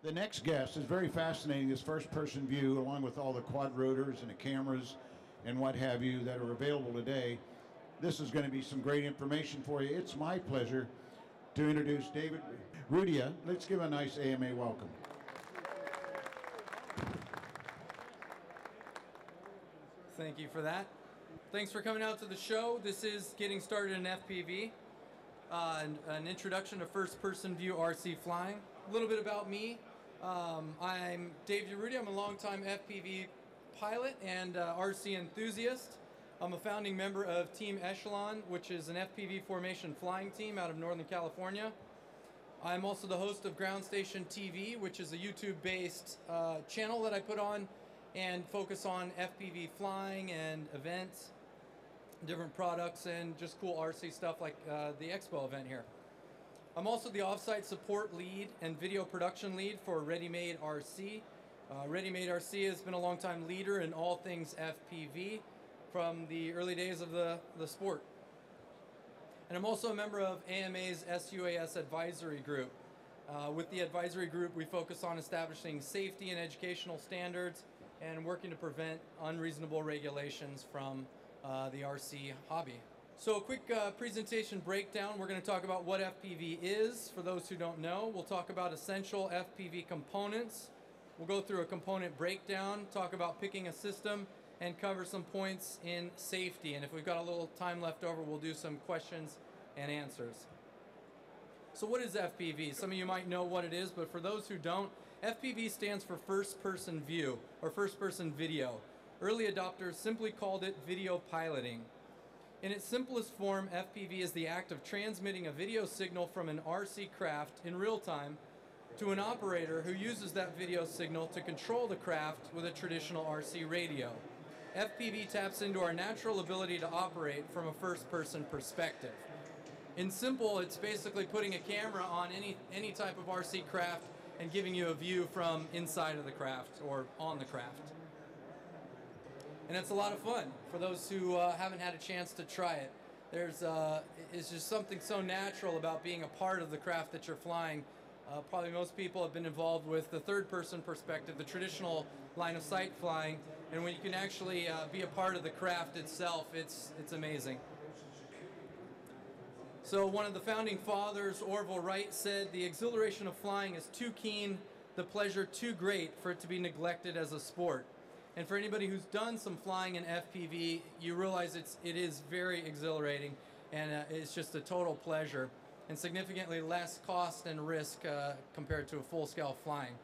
The next guest is very fascinating, this first-person view, along with all the quad rotors and the cameras and what have you that are available today. This is going to be some great information for you. It's my pleasure to introduce David Urrutia. Let's give a nice AMA welcome. Thank you for that. Thanks for coming out to the show. This is Getting Started in FPV, an introduction to first-person view RC flying. A little bit about me. I'm Dave Urrutia. I'm a longtime FPV pilot and RC enthusiast. I'm a founding member of Team Echelon, which is an FPV formation flying team out of Northern California. I'm also the host of Ground Station TV, which is a YouTube-based channel that I put on and focus on FPV flying and events, different products, and just cool RC stuff like the EXPO event here. I'm also the offsite support lead and video production lead for ReadyMadeRC. ReadyMadeRC has been a long-time leader in all things FPV from the early days of the sport. And I'm also a member of AMA's SUAS advisory group. With the advisory group, we focus on establishing safety and educational standards and working to prevent unreasonable regulations from the RC hobby. So a quick presentation breakdown. We're going to talk about what FPV is, for those who don't know. We'll talk about essential FPV components. We'll go through a component breakdown, talk about picking a system, and cover some points in safety. And if we've got a little time left over, we'll do some questions and answers. So what is FPV? Some of you might know what it is, but for those who don't, FPV stands for first-person view, or first-person video. Early adopters simply called it video piloting. In its simplest form, FPV is the act of transmitting a video signal from an RC craft in real time to an operator who uses that video signal to control the craft with a traditional RC radio. FPV taps into our natural ability to operate from a first-person perspective. In simple, it's basically putting a camera on any type of RC craft and giving you a view from inside of the craft or on the craft. And it's a lot of fun for those who haven't had a chance to try it. It's just something so natural about being a part of the craft that you're flying. Probably most people have been involved with the third-person perspective, the traditional line-of-sight flying, and when you can actually be a part of the craft itself, it's amazing. So one of the founding fathers, Orville Wright, said, "The exhilaration of flying is too keen, the pleasure too great for it to be neglected as a sport." And for anybody who's done some flying in FPV, you realize it is very exhilarating, and it's just a total pleasure, and significantly less cost and risk compared to a full-scale flying.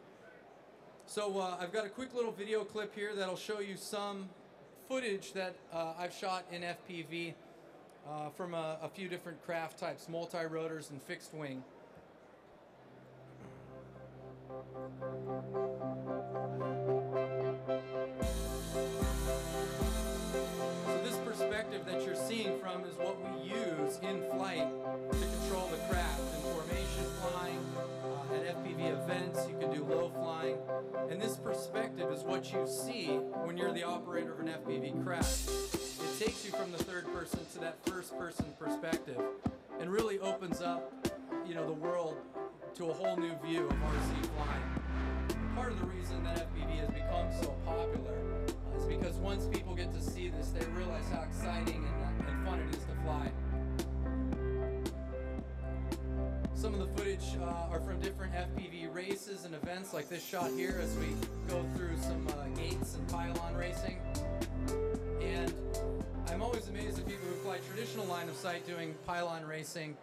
So I've got a quick little video clip here that'll show you some footage that I've shot in FPV from a few different craft types, multi-rotors and fixed wing. So this perspective that you're seeing from is what we use in flight to control the craft. In formation flying, at FPV events, you can do low flying. And this perspective is what you see when you're the operator of an FPV craft. It takes you from the third person to that first person perspective and really opens up, the world to a whole new view of RC flying. Part of the reason that FPV has become so popular is because once people get to see this, they realize how exciting and fun it is to fly. Some of the footage are from different FPV races and events, like this shot here as we go through some gates and pylon racing. And I'm always amazed at people who fly traditional line of sight doing pylon racing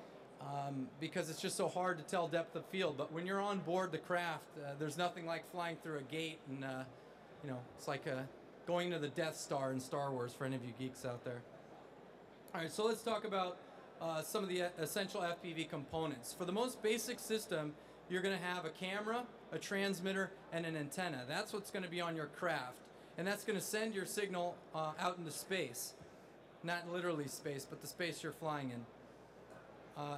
because it's just so hard to tell depth of field. But when you're on board the craft, there's nothing like flying through a gate, and it's like going to the Death Star in Star Wars for any of you geeks out there. All right, so let's talk about some of the essential FPV components. For the most basic system, you're going to have a camera, a transmitter, and an antenna. That's what's going to be on your craft, and that's going to send your signal out into space. Not literally space, but the space you're flying in.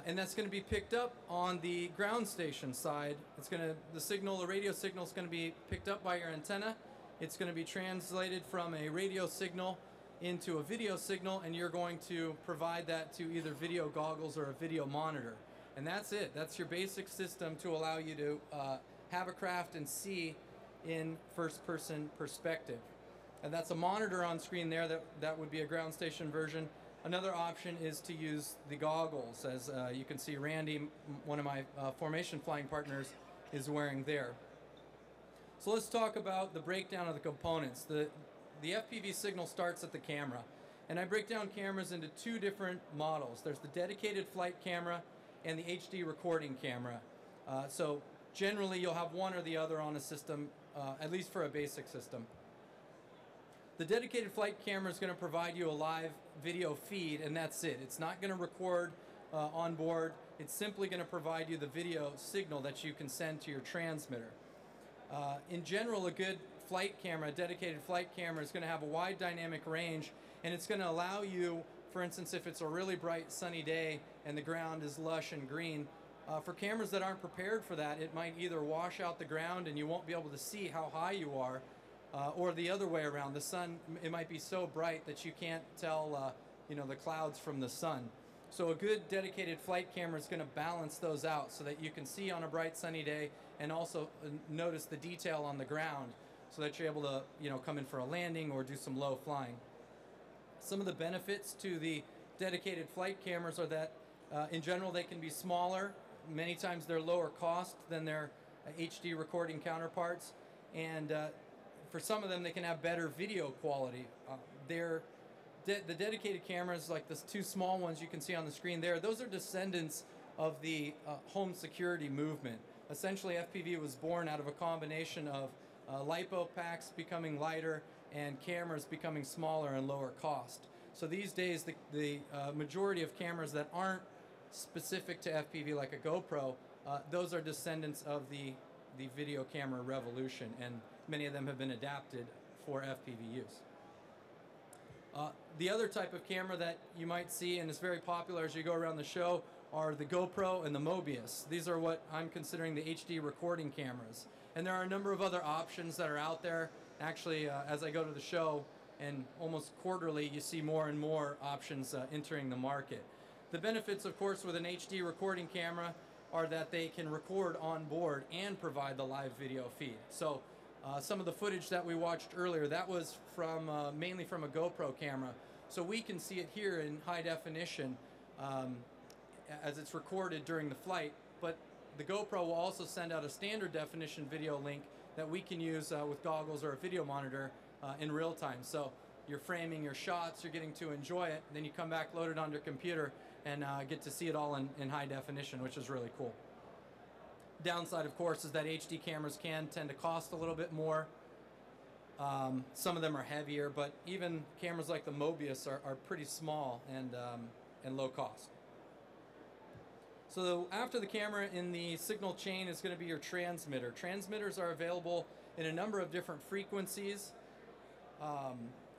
And that's going to be picked up on the ground station side. The radio signal is going to be picked up by your antenna. It's going to be translated from a radio signal into a video signal, and you're going to provide that to either video goggles or a video monitor. And that's it. That's your basic system to allow you to have a craft and see in first-person perspective. And that's a monitor on screen there. That would be a ground station version. Another option is to use the goggles, as you can see Randy, one of my formation flying partners, is wearing there. So let's talk about the breakdown of the components. The FPV signal starts at the camera, and I break down cameras into two different models. There's the dedicated flight camera and the HD recording camera. So generally you'll have one or the other on a system, at least for a basic system. The dedicated flight camera is going to provide you a live video feed, and that's it. It's not going to record on board. It's simply going to provide you the video signal that you can send to your transmitter. In general, a good flight camera, a dedicated flight camera, is going to have a wide dynamic range, and it's going to allow you, for instance, if it's a really bright sunny day and the ground is lush and green, for cameras that aren't prepared for that, it might either wash out the ground and you won't be able to see how high you are, or the other way around. The sun, it might be so bright that you can't tell the clouds from the sun. So a good dedicated flight camera is going to balance those out so that you can see on a bright sunny day and also notice the detail on the ground so that you're able to come in for a landing or do some low flying. Some of the benefits to the dedicated flight cameras are that in general they can be smaller. Many times they're lower cost than their HD recording counterparts, and for some of them, they can have better video quality. The dedicated cameras, like the two small ones you can see on the screen there, those are descendants of the home security movement. Essentially, FPV was born out of a combination of LiPo packs becoming lighter and cameras becoming smaller and lower cost. So these days, the majority of cameras that aren't specific to FPV, like a GoPro, those are descendants of the video camera revolution, and many of them have been adapted for FPV use. The other type of camera that you might see, and is very popular as you go around the show, are the GoPro and the Mobius. These are what I'm considering the HD recording cameras. And there are a number of other options that are out there. Actually, as I go to the show, and almost quarterly, you see more and more options entering the market. The benefits, of course, with an HD recording camera are that they can record on board and provide the live video feed. So some of the footage that we watched earlier, that was from mainly from a GoPro camera. So we can see it here in high definition as it's recorded during the flight, but the GoPro will also send out a standard definition video link that we can use with goggles or a video monitor in real time. So you're framing your shots, you're getting to enjoy it, then you come back, load it on your computer, and get to see it all in high definition, which is really cool. Downside, of course, is that HD cameras can tend to cost a little bit more. Some of them are heavier, but even cameras like the Mobius are pretty small and low cost. So after the camera in the signal chain is going to be your transmitter. Transmitters are available in a number of different frequencies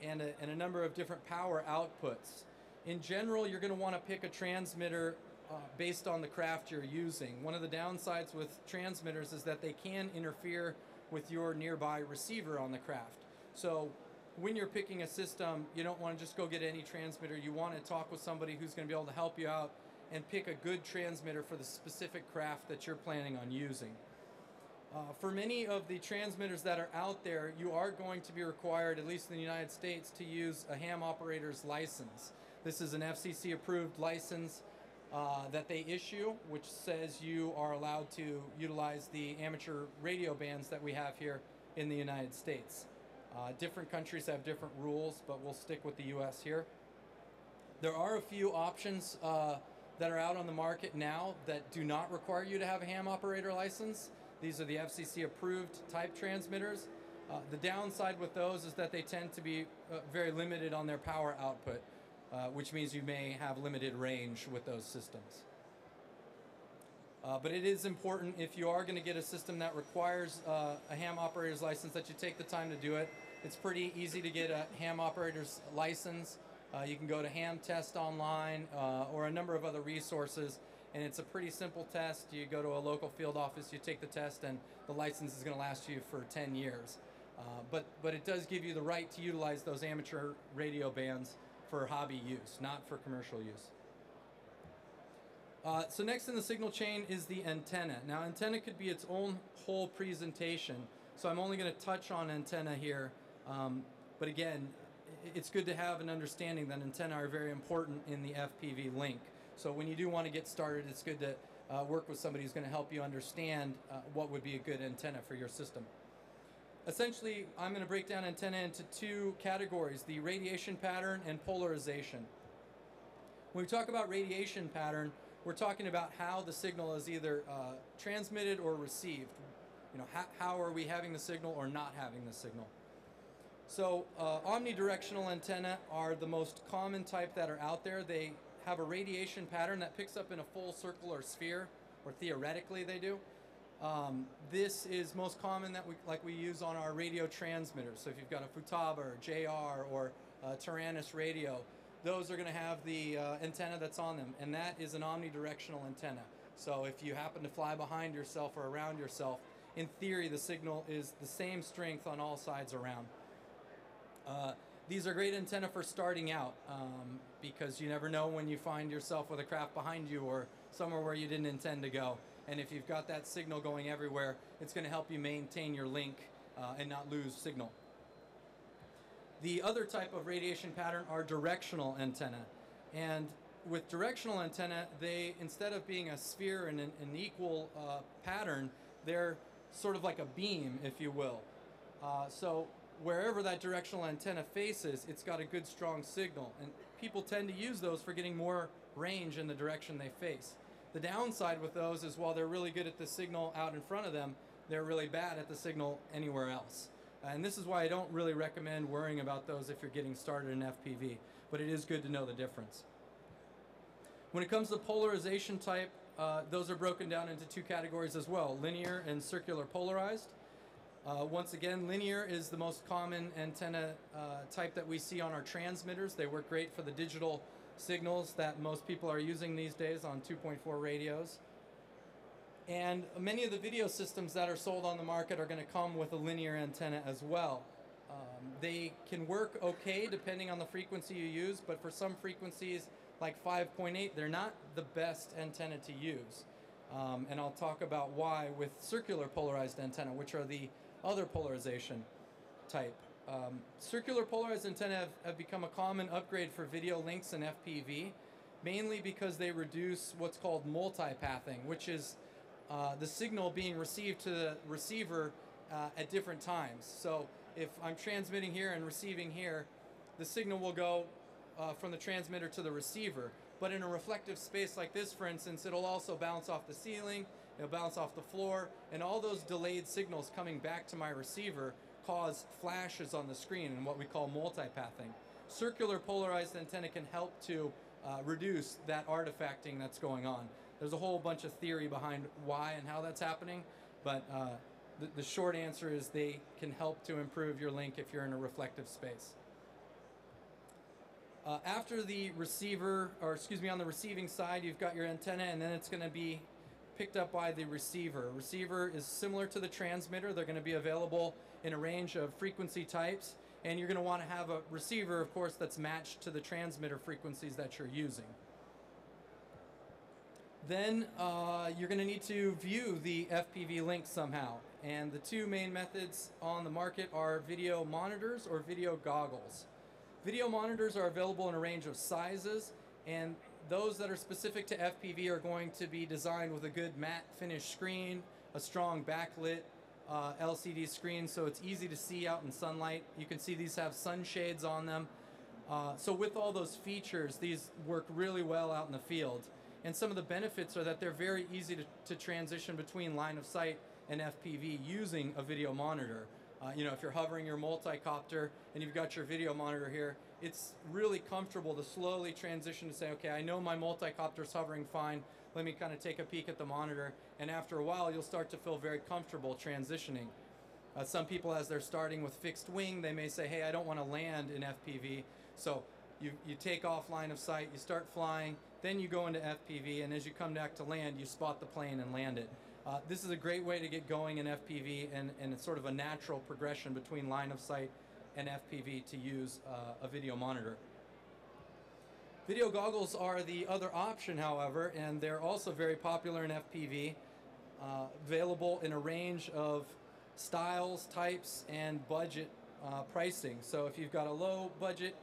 and a number of different power outputs. In general, you're going to want to pick a transmitter based on the craft you're using. One of the downsides with transmitters is that they can interfere with your nearby receiver on the craft. So when you're picking a system, you don't want to just go get any transmitter. You want to talk with somebody who's going to be able to help you out and pick a good transmitter for the specific craft that you're planning on using. For many of the transmitters that are out there, you are going to be required, at least in the United States, to use a ham operator's license. This is an FCC approved license that they issue, which says you are allowed to utilize the amateur radio bands that we have here in the United States. Different countries have different rules, but we'll stick with the US here. There are a few options that are out on the market now that do not require you to have a ham operator license. These are the FCC approved type transmitters. The downside with those is that they tend to be very limited on their power output, which means you may have limited range with those systems. But it is important, if you are going to get a system that requires a ham operator's license, that you take the time to do it. It's pretty easy to get a ham operator's license. You can go to Ham Test Online or a number of other resources, and it's a pretty simple test. You go to a local field office, you take the test, and the license is going to last you for 10 years. But it does give you the right to utilize those amateur radio bands for hobby use, not for commercial use. So next in the signal chain is the antenna. Now antenna could be its own whole presentation, so I'm only going to touch on antenna here, but again, it's good to have an understanding that antenna are very important in the FPV link. So when you do want to get started, it's good to work with somebody who's going to help you understand what would be a good antenna for your system. Essentially, I'm going to break down antenna into two categories, the radiation pattern and polarization. When we talk about radiation pattern, we're talking about how the signal is either transmitted or received. You know, how are we having the signal or not having the signal? So omnidirectional antenna are the most common type that are out there. They have a radiation pattern that picks up in a full circle or sphere, or theoretically they do. This is most common that we use on our radio transmitters. So if you've got a Futaba or JR or Taranis radio, those are going to have the antenna that's on them, and that is an omnidirectional antenna. So if you happen to fly behind yourself or around yourself, in theory the signal is the same strength on all sides around. These are great antenna for starting out because you never know when you find yourself with a craft behind you or somewhere where you didn't intend to go. And if you've got that signal going everywhere, it's going to help you maintain your link and not lose signal. The other type of radiation pattern are directional antenna. And with directional antenna, they, instead of being a sphere and an equal pattern, they're sort of like a beam, if you will. So wherever that directional antenna faces, it's got a good strong signal. And people tend to use those for getting more range in the direction they face. The downside with those is while they're really good at the signal out in front of them, they're really bad at the signal anywhere else. And this is why I don't really recommend worrying about those if you're getting started in FPV, but it is good to know the difference. When it comes to polarization type, those are broken down into two categories as well, linear and circular polarized. Once again, linear is the most common antenna type that we see on our transmitters. They work great for the digital signals that most people are using these days on 2.4 radios. And many of the video systems that are sold on the market are going to come with a linear antenna as well. They can work okay depending on the frequency you use, but for some frequencies like 5.8, they're not the best antenna to use. And I'll talk about why with circular polarized antenna, which are the other polarization type. Circular polarized antenna have become a common upgrade for video links in FPV, mainly because they reduce what's called multipathing, which is the signal being received to the receiver at different times. So if I'm transmitting here and receiving here, the signal will go from the transmitter to the receiver. But in a reflective space like this, for instance, it'll also bounce off the ceiling, it'll bounce off the floor, and all those delayed signals coming back to my receiver cause flashes on the screen and what we call multipathing. Circular polarized antenna can help to reduce that artifacting that's going on. There's a whole bunch of theory behind why and how that's happening, but the short answer is they can help to improve your link if you're in a reflective space. After the receiver, or excuse me, on the receiving side, you've got your antenna, and then it's going to be picked up by the receiver. Receiver is similar to the transmitter. They're going to be available in a range of frequency types, and you're going to want to have a receiver, of course, that's matched to the transmitter frequencies that you're using. Then you're going to need to view the FPV link somehow, and the two main methods on the market are video monitors or video goggles. Video monitors are available in a range of sizes, and those that are specific to FPV are going to be designed with a good matte finish screen, a strong backlit LCD screen so it's easy to see out in sunlight. You can see these have sunshades on them. So with all those features, these work really well out in the field. And some of the benefits are that they're very easy to transition between line of sight and FPV using a video monitor. You know, if you're hovering your multi-copter and you've got your video monitor here, it's really comfortable to slowly transition to say, okay, I know my multi-copter's hovering fine, let me kind of take a peek at the monitor, and after a while you'll start to feel very comfortable transitioning. Some people, as they're starting with fixed wing, they may say, hey, I don't want to land in FPV, so you take off line of sight, you start flying, then you go into FPV, and as you come back to land, you spot the plane and land it. This is a great way to get going in FPV, and it's sort of a natural progression between line of sight and FPV to use a video monitor. Video goggles are the other option, however, and they're also very popular in FPV, available in a range of styles, types, and budget pricing. So if you've got a low budget,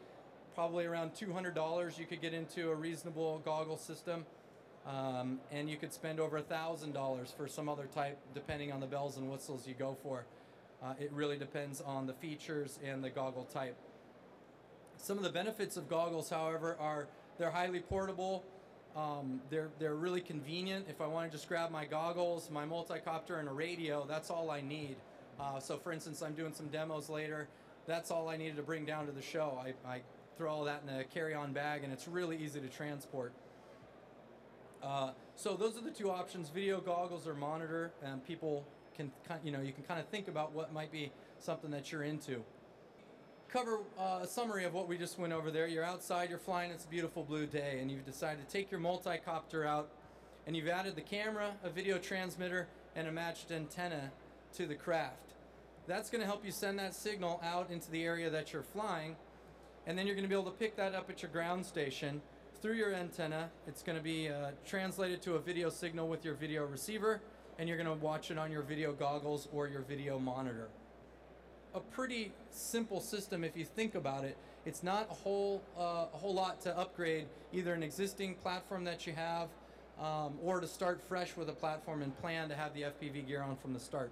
probably around $200, you could get into a reasonable goggle system, and you could spend over $1,000 for some other type, depending on the bells and whistles you go for. It really depends on the features and the goggle type. Some of the benefits of goggles, however, are they're highly portable. They're really convenient. If I want to just grab my goggles, my multicopter, and a radio, that's all I need. So for instance, I'm doing some demos later. That's all I needed to bring down to the show. I throw all that in a carry-on bag, and it's really easy to transport. So those are the two options: video goggles or monitor. And people can, you can kind of think about what might be something that you're into. Cover a summary of what we just went over there. You're outside, you're flying, it's a beautiful blue day, and you've decided to take your multicopter out, and you've added the camera, a video transmitter, and a matched antenna to the craft. That's going to help you send that signal out into the area that you're flying, and then you're going to be able to pick that up at your ground station through your antenna. It's going to be translated to a video signal with your video receiver, and you're going to watch it on your video goggles or your video monitor. A pretty simple system if you think about it. It's not a whole lot to upgrade either an existing platform that you have or to start fresh with a platform and plan to have the FPV gear on from the start.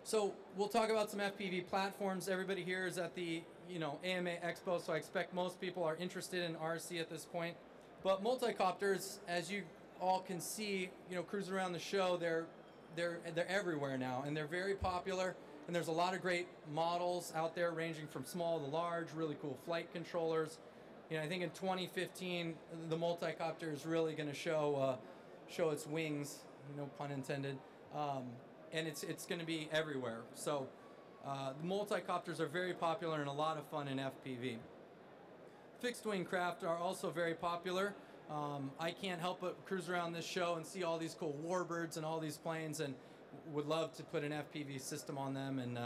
So we'll talk about some FPV platforms. Everybody here is at the AMA EXPO, so I expect most people are interested in RC at this point. But multicopters, as you all can see, cruising around the show, they're everywhere now, and they're very popular. And there's a lot of great models out there ranging from small to large, really cool flight controllers. I think in 2015, the multicopter is really going to show its wings, no pun intended, and it's going to be everywhere. So the multicopters are very popular and a lot of fun in FPV. Fixed wing craft are also very popular. I can't help but cruise around this show and see all these cool warbirds and all these planes, and would love to put an FPV system on them and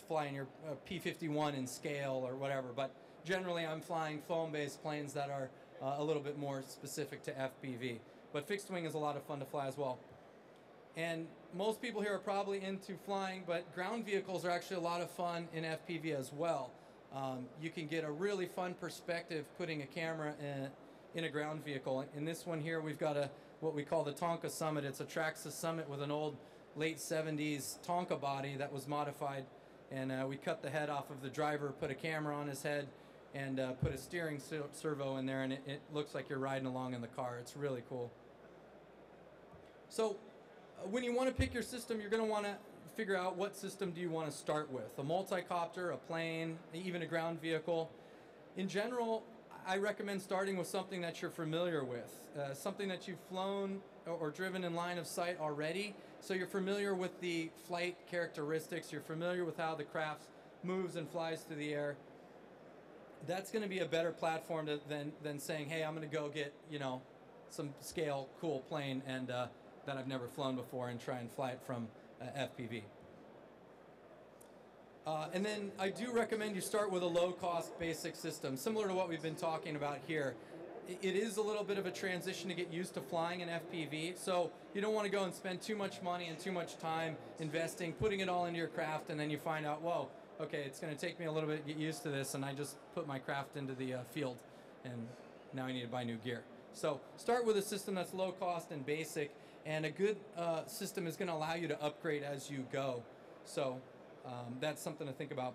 fly in your P-51 in scale or whatever. But generally I'm flying foam-based planes that are a little bit more specific to FPV. But fixed wing is a lot of fun to fly as well. And most people here are probably into flying, but ground vehicles are actually a lot of fun in FPV as well. You can get a really fun perspective putting a camera in a ground vehicle. In this one here, we've got what we call the Tonka Summit. It's a Traxxas Summit with an old late 70s Tonka body that was modified, and we cut the head off of the driver, put a camera on his head, and put a steering servo in there, and it looks like you're riding along in the car. It's really cool. So when you want to pick your system, you're going to want to figure out what system do you want to start with: a multicopter, a plane, even a ground vehicle. In general, I recommend starting with something that you're familiar with, something that you've flown or driven in line of sight already, so you're familiar with the flight characteristics, you're familiar with how the craft moves and flies through the air. That's going to be a better platform than saying, hey, I'm going to go get some scale cool plane and that I've never flown before and try and fly it from FPV. And then I do recommend you start with a low-cost basic system, similar to what we've been talking about here. It is a little bit of a transition to get used to flying in FPV, so you don't want to go and spend too much money and too much time investing, putting it all into your craft, and then you find out, whoa, okay, it's going to take me a little bit to get used to this, and I just put my craft into the field, and now I need to buy new gear. So start with a system that's low-cost and basic, and a good system is going to allow you to upgrade as you go. So that's something to think about.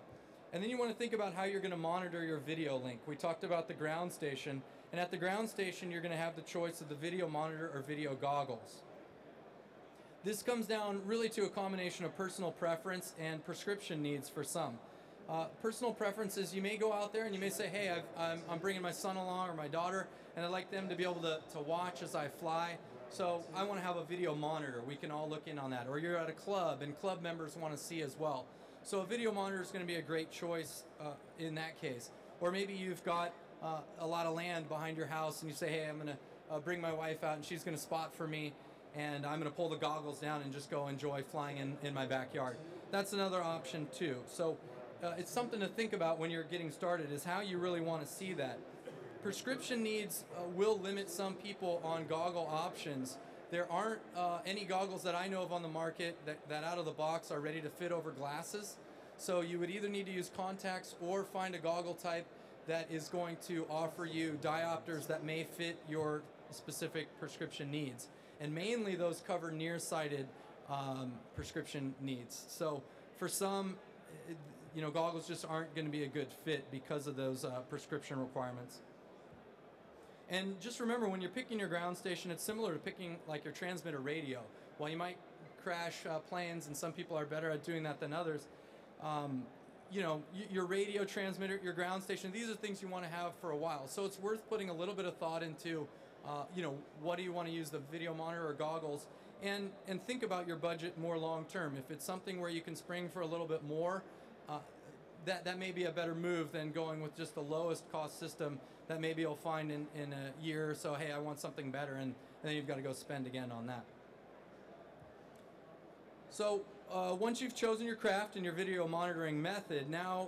And then you want to think about how you're going to monitor your video link. We talked about the ground station, and at the ground station you're going to have the choice of the video monitor or video goggles. This comes down really to a combination of personal preference and prescription needs for some. Personal preferences, you may go out there and you may say, hey, I'm bringing my son along or my daughter, and I'd like them to be able to watch as I fly. So I want to have a video monitor. We can all look in on that. Or you're at a club and club members want to see as well. So a video monitor is going to be a great choice in that case. Or maybe you've got a lot of land behind your house and you say, hey, I'm going to bring my wife out and she's going to spot for me, and I'm going to pull the goggles down and just go enjoy flying in my backyard. That's another option too. So it's something to think about when you're getting started, is how you really want to see that. prescription needs will limit some people on goggle options. There aren't any goggles that I know of on the market that out of the box are ready to fit over glasses. So you would either need to use contacts or find a goggle type that is going to offer you diopters that may fit your specific prescription needs. And mainly those cover nearsighted prescription needs. So for some, goggles just aren't going to be a good fit because of those prescription requirements. And just remember, when you're picking your ground station, it's similar to picking like your transmitter radio. While you might crash planes, and some people are better at doing that than others, your radio transmitter, your ground station, these are things you want to have for a while. So it's worth putting a little bit of thought into, what do you want to use, the video monitor or goggles, and think about your budget more long term. If it's something where you can spring for a little bit more, that may be a better move than going with just the lowest cost system that maybe you'll find in a year or so, hey, I want something better, and then you've got to go spend again on that. So once you've chosen your craft and your video monitoring method, now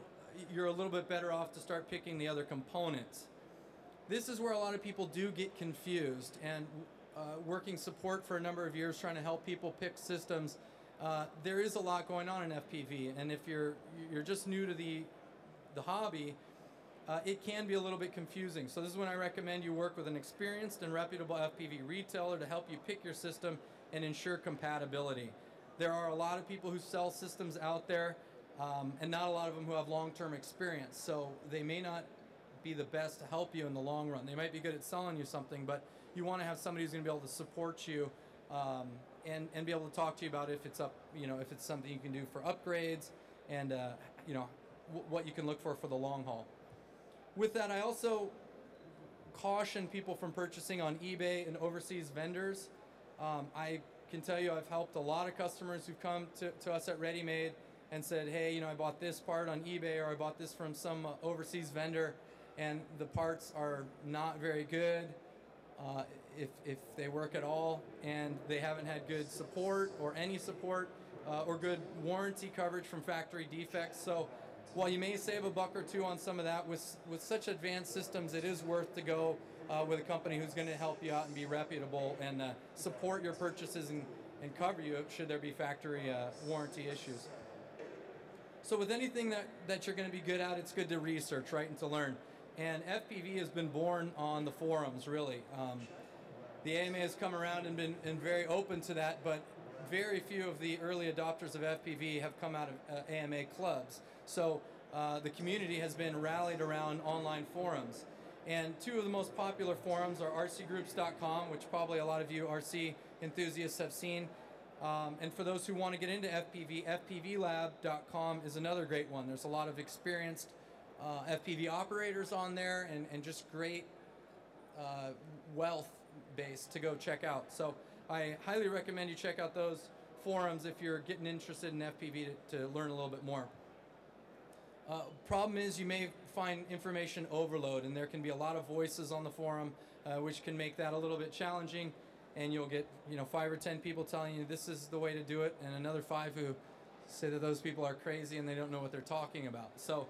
you're a little bit better off to start picking the other components. This is where a lot of people do get confused, and working support for a number of years trying to help people pick systems, there is a lot going on in FPV, and if you're just new to the hobby, it can be a little bit confusing. So this is when I recommend you work with an experienced and reputable FPV retailer to help you pick your system and ensure compatibility. There are a lot of people who sell systems out there, and not a lot of them who have long-term experience, so they may not be the best to help you in the long run. They might be good at selling you something, but you want to have somebody who's going to be able to support you and be able to talk to you about if it's if it's something you can do for upgrades, and what you can look for the long haul. With that, I also caution people from purchasing on eBay and overseas vendors. I can tell you I've helped a lot of customers who've come to us at ReadyMade and said, hey, I bought this part on eBay, or I bought this from some overseas vendor, and the parts are not very good, if they work at all, and they haven't had good support or any support or good warranty coverage from factory defects. So while you may save a buck or two on some of that, with such advanced systems, it is worth to go with a company who's going to help you out and be reputable and support your purchases and cover you should there be factory warranty issues. So with anything that you're going to be good at, it's good to research, right, and to learn. And FPV has been born on the forums, really. The AMA has come around and been very open to that, but very few of the early adopters of FPV have come out of AMA clubs. So the community has been rallied around online forums. And two of the most popular forums are rcgroups.com, which probably a lot of you RC enthusiasts have seen. And for those who want to get into FPV, fpvlab.com is another great one. There's a lot of experienced FPV operators on there, and just great wealth base to go check out. So I highly recommend you check out those forums if you're getting interested in FPV to learn a little bit more. Problem is, you may find information overload, and there can be a lot of voices on the forum, which can make that a little bit challenging. And you'll get 5 or 10 people telling you this is the way to do it, and another 5 who say that those people are crazy and they don't know what they're talking about. So,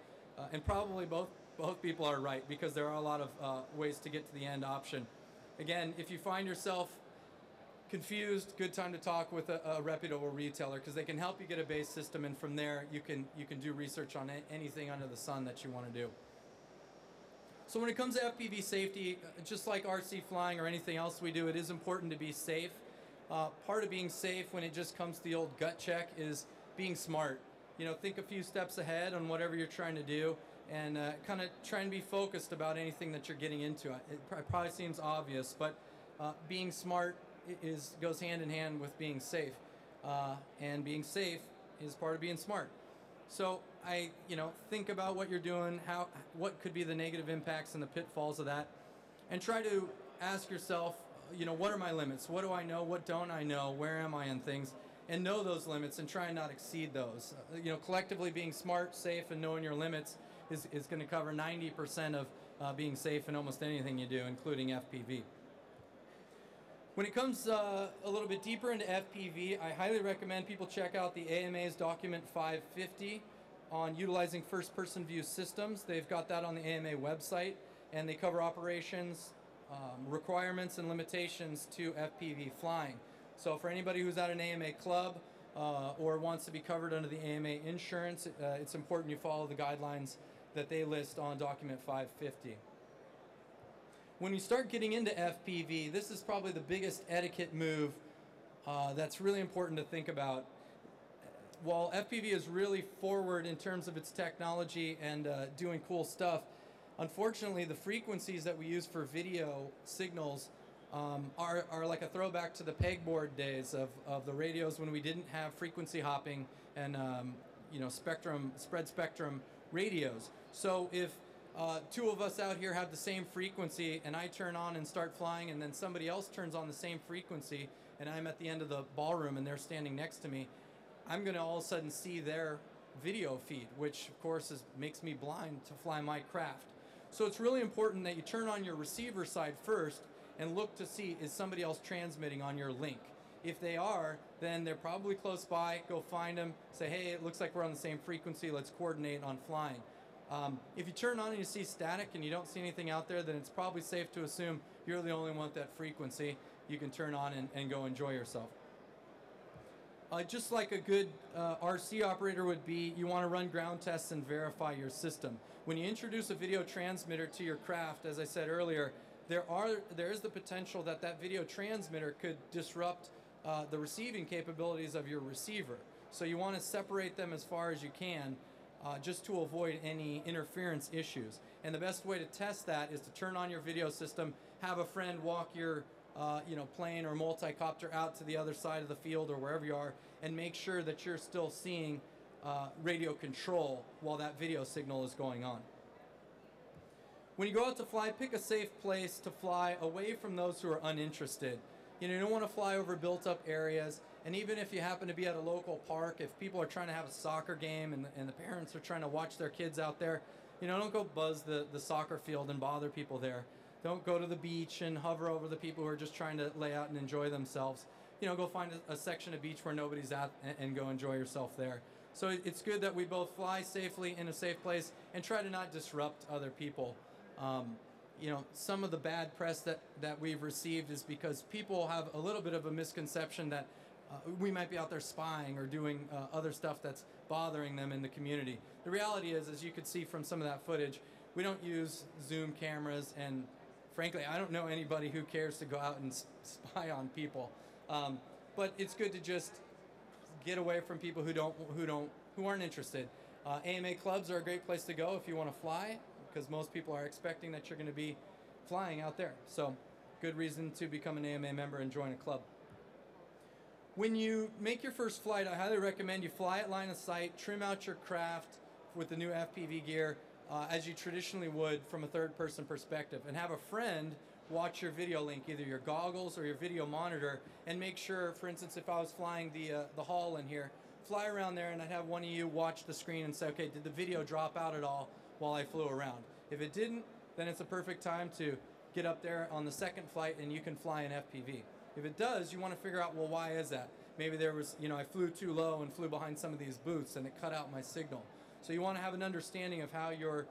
and probably both people are right, because there are a lot of ways to get to the end option. Again, if you find yourself confused, good time to talk with a reputable retailer, because they can help you get a base system, and from there you can do research on anything under the sun that you want to do. So when it comes to FPV safety, just like RC flying or anything else we do, it is important to be safe. Part of being safe when it just comes to the old gut check is being smart. Think a few steps ahead on whatever you're trying to do, and kind of try and be focused about anything that you're getting into. It probably seems obvious, but being smart goes hand in hand with being safe, and being safe is part of being smart. So think about what you're doing, what could be the negative impacts and the pitfalls of that, and try to ask yourself, what are my limits? What do I know? What don't I know? Where am I in things? And know those limits and try and not exceed those. Collectively being smart, safe, and knowing your limits is going to cover 90% of being safe in almost anything you do, including FPV. When it comes a little bit deeper into FPV, I highly recommend people check out the AMA's document 550 on utilizing first-person view systems. They've got that on the AMA website. and they cover operations, requirements, and limitations to FPV flying. So for anybody who's at an AMA club or wants to be covered under the AMA insurance, it's important you follow the guidelines that they list on document 550. When you start getting into FPV, this is probably the biggest etiquette move that's really important to think about. While FPV is really forward in terms of its technology and doing cool stuff, unfortunately the frequencies that we use for video signals are like a throwback to the pegboard days of the radios when we didn't have frequency hopping and spread spectrum radios. So if two of us out here have the same frequency and I turn on and start flying and then somebody else turns on the same frequency and I'm at the end of the ballroom and they're standing next to me, I'm going to all of a sudden see their video feed, which of course makes me blind to fly my craft. So it's really important that you turn on your receiver side first and look to see, is somebody else transmitting on your link? If they are, then they're probably close by. Go find them, say, hey, it looks like we're on the same frequency, let's coordinate on flying. If you turn on and you see static and you don't see anything out there, then it's probably safe to assume you're the only one with that frequency. You can turn on and go enjoy yourself. Just like a good RC operator would be, you want to run ground tests and verify your system. When you introduce a video transmitter to your craft, as I said earlier, there is the potential that that video transmitter could disrupt the receiving capabilities of your receiver. So you want to separate them as far as you can just to avoid any interference issues. And the best way to test that is to turn on your video system, have a friend walk your plane or multi-copter out to the other side of the field or wherever you are, and make sure that you're still seeing radio control while that video signal is going on. When you go out to fly, pick a safe place to fly away from those who are uninterested. You don't want to fly over built-up areas, and even if you happen to be at a local park, if people are trying to have a soccer game and the parents are trying to watch their kids out there, don't go buzz the soccer field and bother people there. Don't go to the beach and hover over the people who are just trying to lay out and enjoy themselves. Go find a section of beach where nobody's at and go enjoy yourself there. So it's good that we both fly safely in a safe place and try to not disrupt other people. Some of the bad press that we've received is because people have a little bit of a misconception that we might be out there spying or doing other stuff that's bothering them in the community. The reality is, as you could see from some of that footage, we don't use zoom cameras, and frankly, I don't know anybody who cares to go out and spy on people. But it's good to just get away from people who aren't interested. AMA clubs are a great place to go if you want to fly, because most people are expecting that you're going to be flying out there. So, good reason to become an AMA member and join a club. When you make your first flight, I highly recommend you fly at line of sight, trim out your craft with the new FPV gear as you traditionally would from a third-person perspective, and have a friend watch your video link, either your goggles or your video monitor, and make sure, for instance, if I was flying the hall in here, fly around there and I'd have one of you watch the screen and say, okay, did the video drop out at all while I flew around? If it didn't, then it's a perfect time to get up there on the second flight and you can fly an FPV. If it does, you want to figure out, well, why is that? Maybe there was, I flew too low and flew behind some of these booths and it cut out my signal. So you want to have an understanding of how your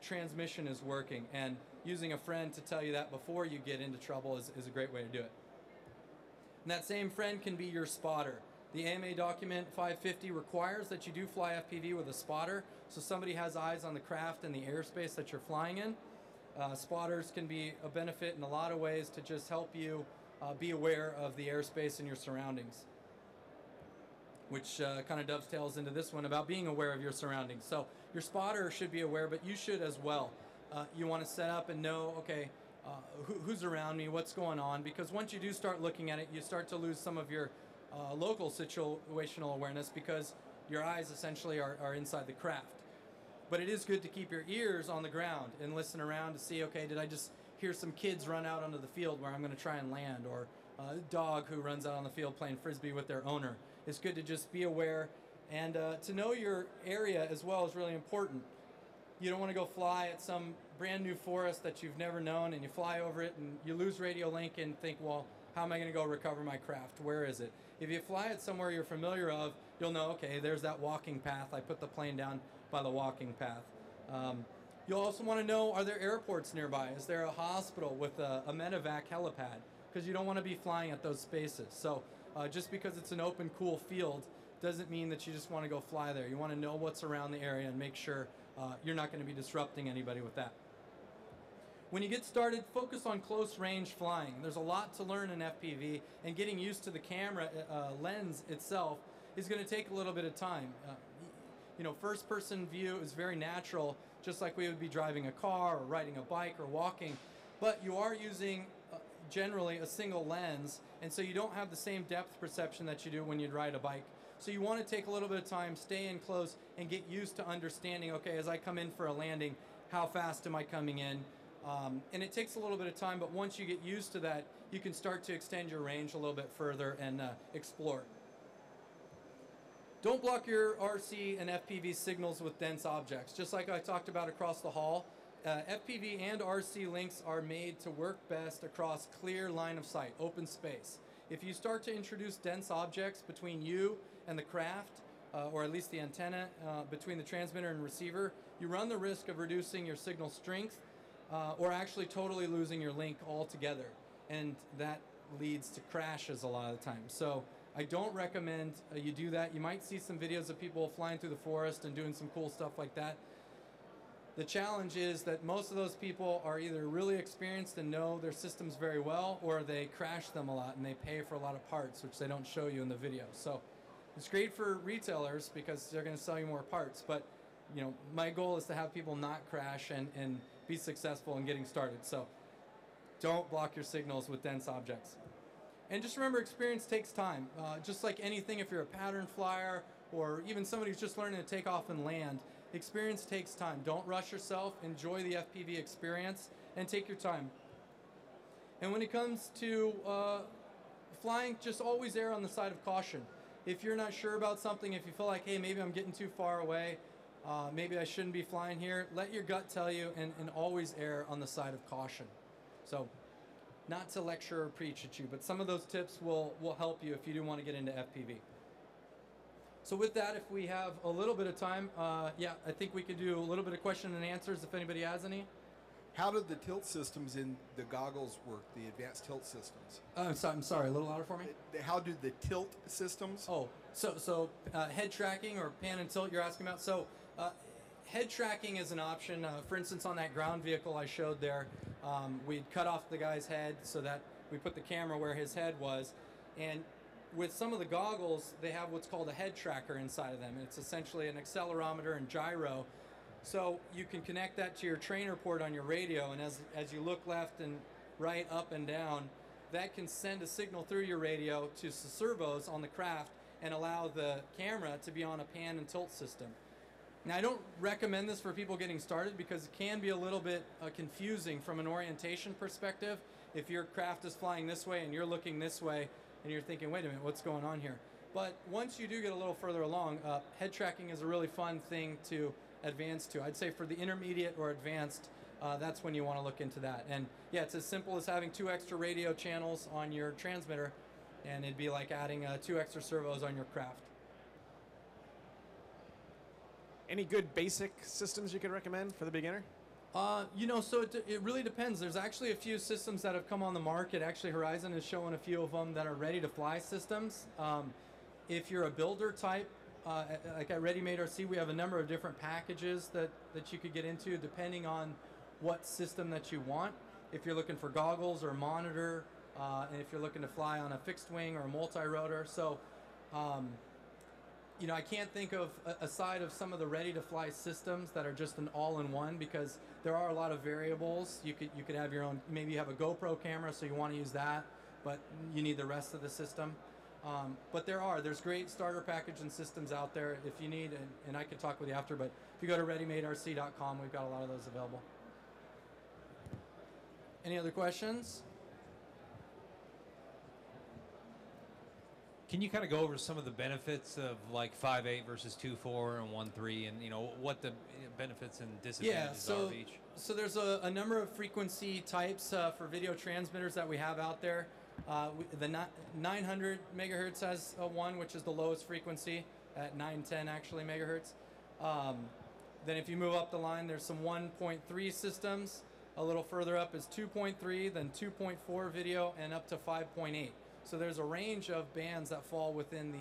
transmission is working, and using a friend to tell you that before you get into trouble is a great way to do it. And that same friend can be your spotter. The AMA document 550 requires that you do fly FPV with a spotter, so somebody has eyes on the craft and the airspace that you're flying in. Spotters can be a benefit in a lot of ways to just help you be aware of the airspace and your surroundings, which kind of dovetails into this one about being aware of your surroundings. So your spotter should be aware, but you should as well. You want to set up and know, okay, who's around me, what's going on, because once you do start looking at it, you start to lose some of your local situational awareness because your eyes essentially are inside the craft. But it is good to keep your ears on the ground and listen around to see, okay, did I just hear some kids run out onto the field where I'm going to try and land, or a dog who runs out on the field playing frisbee with their owner. It's good to just be aware, and to know your area as well is really important. You don't want to go fly at some brand new forest that you've never known, and you fly over it and you lose radio link and think, well, how am I going to go recover my craft? Where is it? If you fly at somewhere you're familiar of, you'll know, okay, there's that walking path. I put the plane down by the walking path. You'll also want to know, are there airports nearby? Is there a hospital with a medevac helipad? Because you don't want to be flying at those spaces. So just because it's an open, cool field doesn't mean that you just want to go fly there. You want to know what's around the area and make sure you're not going to be disrupting anybody with that. When you get started, focus on close range flying. There's a lot to learn in FPV, and getting used to the camera lens itself is going to take a little bit of time. You know, first person view is very natural, just like we would be driving a car or riding a bike or walking, but you are using generally a single lens, and so you don't have the same depth perception that you do when you'd ride a bike. So you want to take a little bit of time, stay in close, and get used to understanding, okay, as I come in for a landing, how fast am I coming in? And it takes a little bit of time, but once you get used to that, you can start to extend your range a little bit further and explore. Don't block your RC and FPV signals with dense objects. Just like I talked about across the hall, FPV and RC links are made to work best across clear line of sight, open space. If you start to introduce dense objects between you and the craft, or at least the antenna, between the transmitter and receiver, you run the risk of reducing your signal strength or actually totally losing your link altogether. And that leads to crashes a lot of the time. So I don't recommend you do that. You might see some videos of people flying through the forest and doing some cool stuff like that. The challenge is that most of those people are either really experienced and know their systems very well, or they crash them a lot and they pay for a lot of parts, which they don't show you in the video. So it's great for retailers because they're going to sell you more parts, but you know, my goal is to have people not crash and be successful in getting started. So don't block your signals with dense objects. And just remember, experience takes time. Just like anything, if you're a pattern flyer or even somebody who's just learning to take off and land, experience takes time. Don't rush yourself. Enjoy the FPV experience and take your time. And when it comes to flying, just always err on the side of caution. If you're not sure about something, if you feel like, hey, maybe I'm getting too far away, maybe I shouldn't be flying here, let your gut tell you, and always err on the side of caution. So not to lecture or preach at you, but some of those tips will help you if you do want to get into FPV. So with that, if we have a little bit of time, yeah, I think we could do a little bit of question and answers if anybody has any. How did the tilt systems in the goggles work, the advanced tilt systems? I'm sorry, a little louder for me? How did the tilt systems? Oh, so head tracking or pan and tilt you're asking about. So head tracking is an option. For instance, on that ground vehicle I showed there, we'd cut off the guy's head so that we put the camera where his head was. And with some of the goggles, they have what's called a head tracker inside of them. It's essentially an accelerometer and gyro. So you can connect that to your trainer port on your radio, and as you look left and right, up and down, that can send a signal through your radio to the servos on the craft and allow the camera to be on a pan and tilt system. Now, I don't recommend this for people getting started because it can be a little bit confusing from an orientation perspective. If your craft is flying this way and you're looking this way and you're thinking, wait a minute, what's going on here? But once you do get a little further along, head tracking is a really fun thing to advance to. I'd say for the intermediate or advanced, that's when you want to look into that. And yeah, it's as simple as having 2 extra radio channels on your transmitter, and it'd be like adding 2 extra servos on your craft. Any good basic systems you could recommend for the beginner? You know, so it really depends. There's actually a few systems that have come on the market. Actually, Horizon is showing a few of them that are ready to fly systems. If you're a builder type, like at ReadyMadeRC, we have a number of different packages that you could get into depending on what system that you want. If you're looking for goggles or monitor, and if you're looking to fly on a fixed wing or a multi-rotor. So, you know, I can't think of, aside of some of the ready-to-fly systems that are just an all-in-one, because there are a lot of variables. You could have your own, maybe you have a GoPro camera, so you want to use that, but you need the rest of the system. But there's great starter package and systems out there if you need, and I could talk with you after, but if you go to ReadyMadeRC.com, we've got a lot of those available. Any other questions? Can you kind of go over some of the benefits of like 5.8 versus 2.4 and 1.3, and you know what the benefits and disadvantages are of each? So there's a number of frequency types for video transmitters that we have out there. The 900 megahertz has one, which is the lowest frequency at 910 actually megahertz. Then if you move up the line, there's some 1.3 systems. A little further up is 2.3, then 2.4 video, and up to 5.8. So there's a range of bands that fall within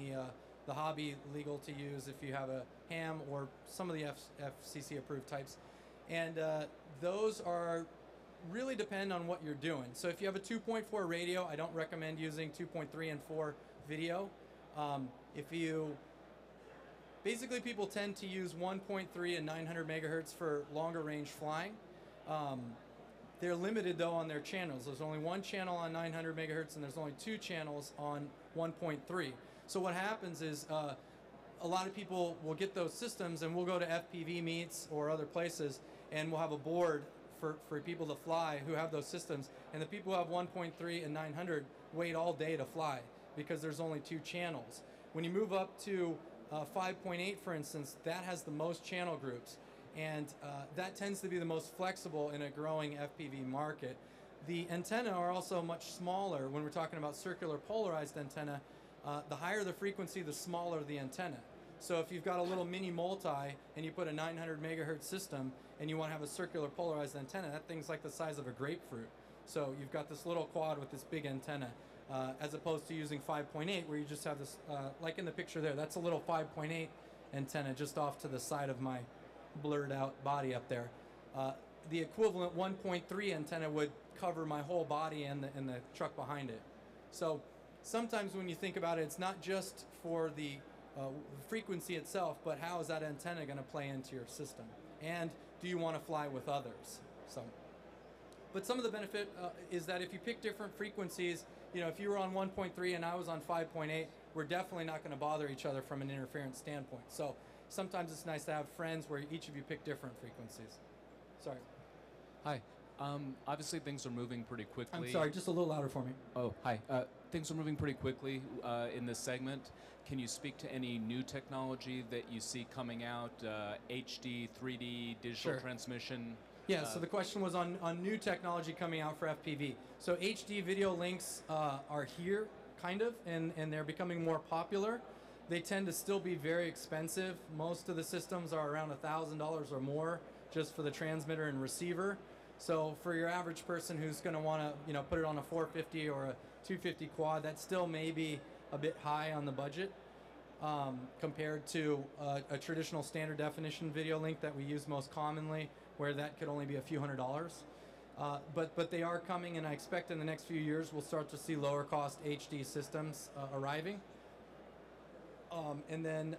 the hobby legal to use if you have a ham or some of the FCC approved types. And those are really depend on what you're doing. So if you have a 2.4 radio, I don't recommend using 2.3 and 4 video. Basically people tend to use 1.3 and 900 megahertz for longer range flying. They're limited though on their channels. There's only one channel on 900 megahertz and there's only 2 channels on 1.3. So what happens is a lot of people will get those systems and we'll go to FPV meets or other places and we'll have a board for people to fly who have those systems, and the people who have 1.3 and 900 wait all day to fly because there's only 2 channels. When you move up to 5.8, for instance, that has the most channel groups, and that tends to be the most flexible in a growing FPV market. The antenna are also much smaller. When we're talking about circular polarized antenna, the higher the frequency, the smaller the antenna. So if you've got a little mini multi and you put a 900 megahertz system and you want to have a circular polarized antenna, that thing's like the size of a grapefruit. So you've got this little quad with this big antenna, as opposed to using 5.8 where you just have this, like in the picture there, that's a little 5.8 antenna just off to the side of my blurred out body up there. The equivalent 1.3 antenna would cover my whole body and the truck behind it. So sometimes when you think about it, it's not just for the frequency itself, but how is that antenna going to play into your system? And do you want to fly with others? So, but some of the benefit is that if you pick different frequencies, you know, if you were on 1.3 and I was on 5.8, we're definitely not going to bother each other from an interference standpoint. So sometimes it's nice to have friends where each of you pick different frequencies. Sorry. Hi. Obviously, things are moving pretty quickly. I'm sorry, just a little louder for me. Oh, hi. Things are moving pretty quickly in this segment. Can you speak to any new technology that you see coming out, HD, 3D, digital Sure. transmission? Yeah, so the question was on new technology coming out for FPV. So HD video links are here, kind of, and they're becoming more popular. They tend to still be very expensive. Most of the systems are around $1,000 or more just for the transmitter and receiver. So for your average person who's going to want to, you know, put it on a 450 or a 250 quad, that still may be a bit high on the budget compared to a traditional standard definition video link that we use most commonly, where that could only be a few $100s. But they are coming, and I expect in the next few years we'll start to see lower cost HD systems arriving. And then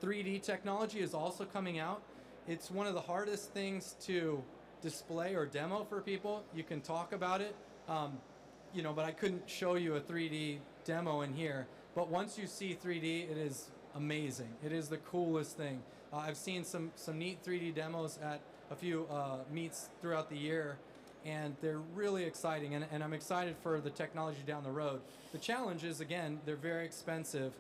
3D technology is also coming out. It's one of the hardest things to display or demo for people. You can talk about it, you know, but I couldn't show you a 3D demo in here. But once you see 3D, it is amazing. It is the coolest thing. I've seen some neat 3D demos at a few meets throughout the year, and they're really exciting, and I'm excited for the technology down the road. The challenge is, again, they're very expensive,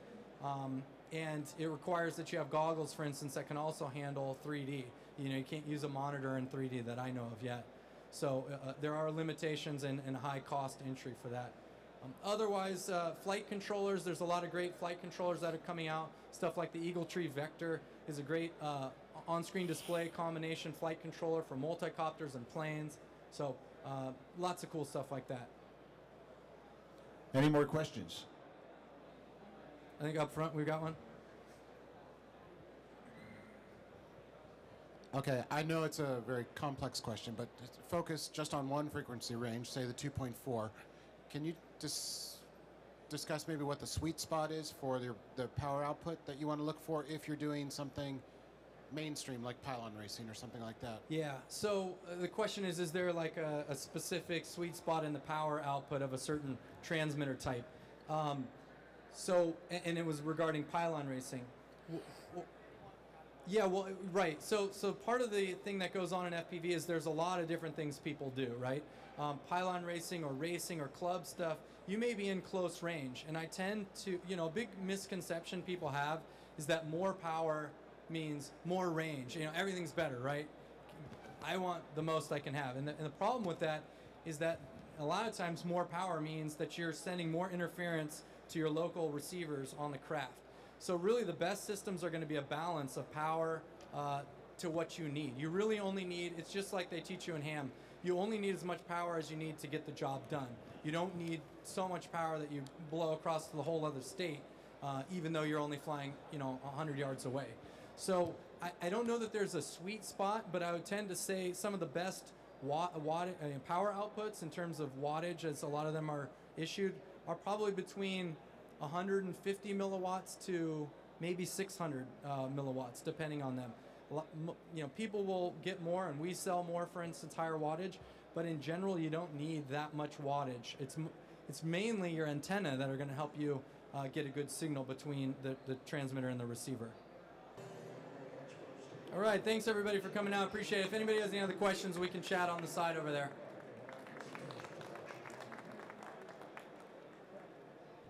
and it requires that you have goggles, for instance, that can also handle 3D. You know, you can't use a monitor in 3D that I know of yet. So there are limitations and a high cost entry for that. Otherwise, flight controllers, there's a lot of great flight controllers that are coming out. Stuff like the Eagle Tree Vector is a great on-screen display combination flight controller for multicopters and planes. So lots of cool stuff like that. Any more questions? I think up front we've got one. Okay, I know it's a very complex question, but focus just on one frequency range, say the 2.4. Can you discuss maybe what the sweet spot is for the power output that you want to look for if you're doing something mainstream like pylon racing or something like that? Yeah, so the question is there like a specific sweet spot in the power output of a certain transmitter type? And it was regarding pylon racing. Yeah, well, right. So part of the thing that goes on in FPV is there's a lot of different things people do, right? Pylon racing or club stuff, you may be in close range. And I tend to, you know, a big misconception people have is that more power means more range. You know, everything's better, right? I want the most I can have. And the problem with that is that a lot of times more power means that you're sending more interference to your local receivers on the craft. So really the best systems are going to be a balance of power to what you need. You really only need, it's just like they teach you in ham, you only need as much power as you need to get the job done. You don't need so much power that you blow across the whole other state, even though you're only flying, 100 yards away. So I don't know that there's a sweet spot, but I would tend to say some of the best power outputs in terms of wattage, as a lot of them are issued, are probably between 150 milliwatts to maybe 600 milliwatts, depending on them. People will get more, and we sell more, for instance, higher wattage, but in general, you don't need that much wattage. It's mainly your antenna that are going to help you get a good signal between the transmitter and the receiver. All right, thanks everybody for coming out. Appreciate it. If anybody has any other questions, we can chat on the side over there.